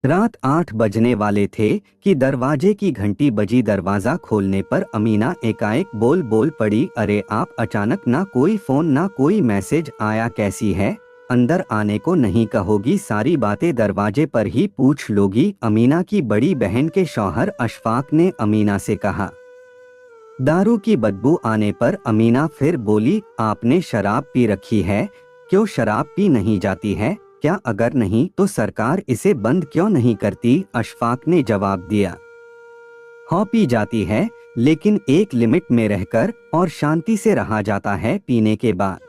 रात 8 बजने वाले थे कि दरवाजे की घंटी बजी। दरवाजा खोलने पर अमीना एकाएक बोल बोल पड़ी, अरे आप अचानक, ना कोई फोन ना कोई मैसेज आया, कैसी है? अंदर आने को नहीं कहोगी? सारी बातें दरवाजे पर ही पूछ लोगी? अमीना की बड़ी बहन के शौहर अशफाक ने अमीना से कहा। दारू की बदबू आने पर अमीना फिर बोली, आपने शराब पी रखी है? क्यों शराब पी नहीं जाती है क्या? अगर नहीं तो सरकार इसे बंद क्यों नहीं करती? अशफाक ने जवाब दिया, हाँ पी जाती है, लेकिन एक लिमिट में रहकर और शांति से रहा जाता है। पीने के बाद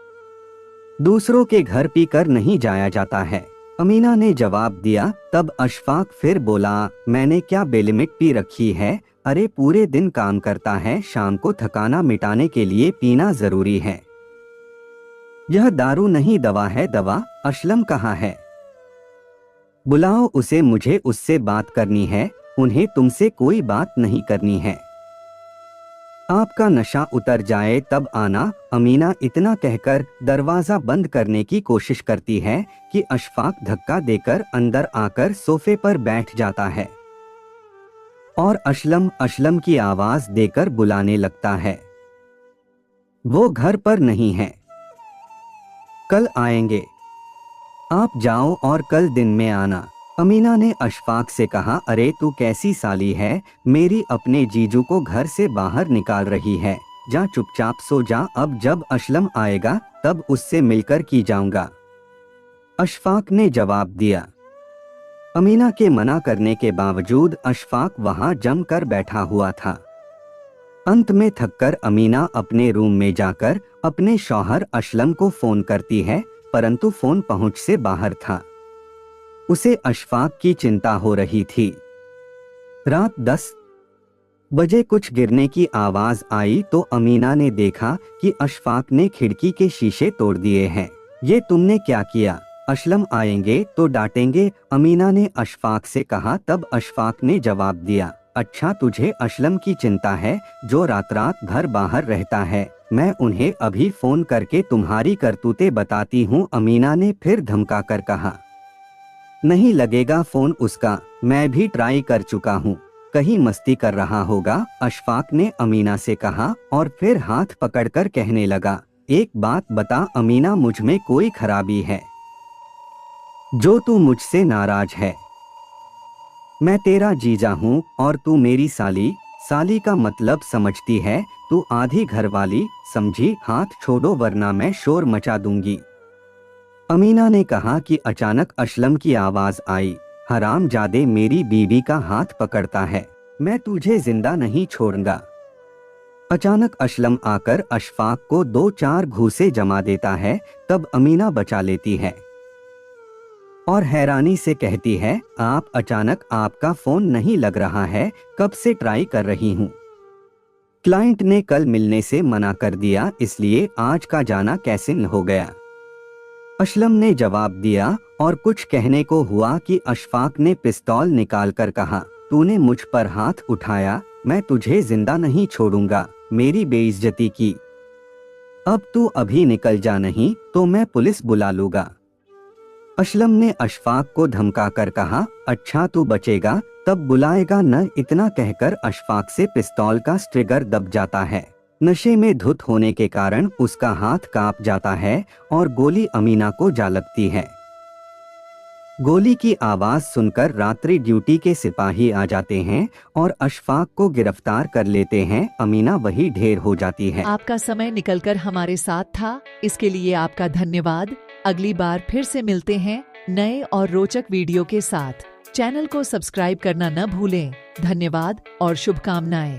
दूसरों के घर पीकर नहीं जाया जाता है, अमीना ने जवाब दिया। तब अशफाक फिर बोला, मैंने क्या बेलिमिट पी रखी है? अरे पूरे दिन काम करता है, शाम को थकाना मिटाने के लिए पीना जरूरी है। यह दारू नहीं दवा है। दवा असलम कहाँ है? बुलाओ उसे, मुझे उससे बात करनी है। उन्हें तुमसे कोई बात नहीं करनी है। आपका नशा उतर जाए तब आना। अमीना इतना कहकर दरवाजा बंद करने की कोशिश करती है कि अशफाक धक्का देकर अंदर आकर सोफे पर बैठ जाता है और असलम असलम की आवाज देकर बुलाने लगता है। वो घर पर नहीं है, कल आएंगे, आप जाओ और कल दिन में आना। अमीना ने अशफाक से कहा, अरे तू कैसी साली है, मेरी अपने जीजू को घर से बाहर निकाल रही है। जा चुपचाप सो जा, अब जब असलम आएगा तब उससे मिलकर की जाऊंगा। अशफाक ने जवाब दिया। अमीना के मना करने के बावजूद अशफाक वहां जमकर बैठा हुआ था। अंत में थककर अमीना अपने रूम में जाकर अपने शौहर असलम को फोन करती है, परंतु फोन पहुंच से बाहर था। उसे अशफाक की चिंता हो रही थी। रात 10 बजे कुछ गिरने की आवाज आई तो अमीना ने देखा कि अशफाक ने खिड़की के शीशे तोड़ दिए हैं। ये तुमने क्या किया? असलम आएंगे तो डांटेंगे, अमीना ने अशफाक से कहा। तब अशफाक ने जवाब दिया, अच्छा तुझे असलम की चिंता है जो रात रात घर बाहर रहता है, मैं उन्हें अभी फोन करके तुम्हारी करतूतें बताती हूँ। अमीना ने फिर धमका कर कहा, नहीं लगेगा फोन उसका, मैं भी ट्राई कर चुका हूँ, कहीं मस्ती कर रहा होगा। अशफाक ने अमीना से कहा और फिर हाथ पकड़कर कहने लगा, एक बात बता अमीना, मुझ में कोई खराबी है जो तू मुझसे नाराज है? मैं तेरा जीजा हूँ और तू मेरी साली। साली का मतलब समझती है? तू आधी घरवाली समझी? हाथ छोड़ो वरना मैं शोर मचा दूंगी। अमीना ने कहा कि अचानक असलम की आवाज आई, हरामजादे मेरी बीवी का हाथ पकड़ता है, मैं तुझे जिंदा नहीं छोड़ूंगा। अचानक असलम आकर अशफाक को 2-4 घूंसे जमा देता है। तब अमीना बचा लेती है और हैरानी से कहती है, आप अचानक, आपका फोन नहीं लग रहा है, कब से ट्राई कर रही हूँ। क्लाइंट ने कल मिलने से मना कर दिया, इसलिए आज का जाना कैंसिल हो गया। असलम ने जवाब दिया और कुछ कहने को हुआ कि अशफाक ने पिस्तौल निकालकर कहा, तूने मुझ पर हाथ उठाया, मैं तुझे जिंदा नहीं छोड़ूंगा, मेरी बेइज्जती की। अब तू अभी निकल जा, नहीं तो मैं पुलिस बुला लूंगा। असलम ने अशफाक को धमका कर कहा, अच्छा तू बचेगा तब बुलाएगा न। इतना कहकर अशफाक से पिस्तौल का ट्रिगर दब जाता है। नशे में धुत होने के कारण उसका हाथ कांप जाता है और गोली अमीना को जा लगती है। गोली की आवाज सुनकर रात्रि ड्यूटी के सिपाही आ जाते हैं और अशफाक को गिरफ्तार कर लेते हैं। अमीना वही ढेर हो जाती है। आपका समय निकलकर हमारे साथ था, इसके लिए आपका धन्यवाद। अगली बार फिर से मिलते हैं नए और रोचक वीडियो के साथ। चैनल को सब्सक्राइब करना न भूलें। धन्यवाद और शुभकामनाएं।